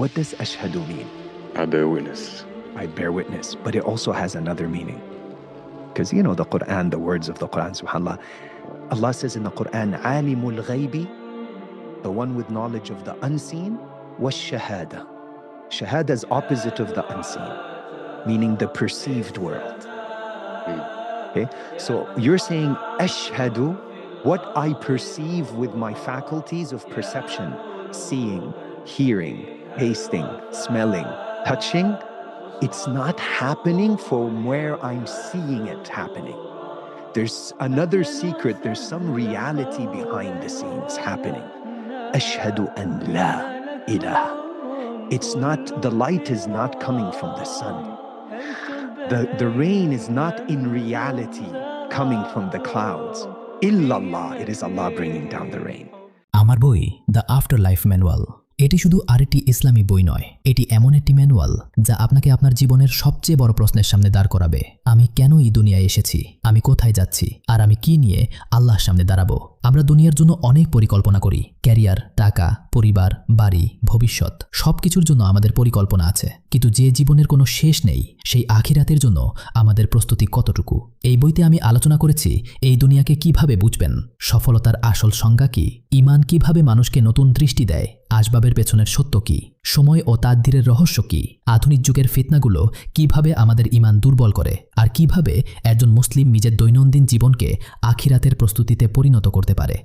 What does ashhadu mean? I bear witness. I bear witness. But it also has another meaning. Because the Quran, the words of the Quran, subhanAllah, Allah says in the Quran, alimul ghaybi, the one with knowledge of the unseen, was shahada. Shahada is opposite of the unseen, meaning the perceived world. Okay? So you're saying, ashhadu, what I perceive with my faculties of perception, seeing, hearing, tasting, smelling, touching, it's not happening from where I'm seeing it happening. There's another secret, there's some reality behind the scenes happening. Ashhadu an la ilaha. It's not, the light is not coming from the sun. The rain is not in reality coming from the clouds. Illallah, it is Allah bringing down the rain. আমার বই the after life manual. এটি শুধু আরেকটি ইসলামী বই নয়, এটি এমন একটি ম্যানুয়াল যা আপনাকে আপনার জীবনের সবচেয়ে বড় প্রশ্নের সামনে দাঁড় করাবে। আমি কেন এই দুনিয়ায় এসেছি, আমি কোথায় যাচ্ছি, আর আমি কি নিয়ে আল্লাহর সামনে দাঁড়াবো। আমরা দুনিয়ার জন্য অনেক পরিকল্পনা করি, ক্যারিয়ার, টাকা, পরিবার, বাড়ি, ভবিষ্যৎ, সবকিছুর জন্য আমাদের পরিকল্পনা আছে। কিন্তু যে জীবনের কোনো শেষ নেই, সেই আখিরাতের জন্য আমাদের প্রস্তুতি কতটুকু। এই বইতে আমি আলোচনা করেছি এই দুনিয়াকে কিভাবে বুঝবেন, সফলতার আসল সংজ্ঞা কি, ঈমান কিভাবে মানুষকে নতুন দৃষ্টি দেয়, আসবাবের পেছনের সত্য কি, সময় ও তাকদীরের রহস্য কি, আধুনিক যুগের ফিতনাগুলো কিভাবে আমাদের ঈমান দুর্বল করে, আর কিভাবে একজন মুসলিম নিজের দৈনন্দিন জীবনকে আখিরাতের প্রস্তুতিতে পরিণত করতে পারে।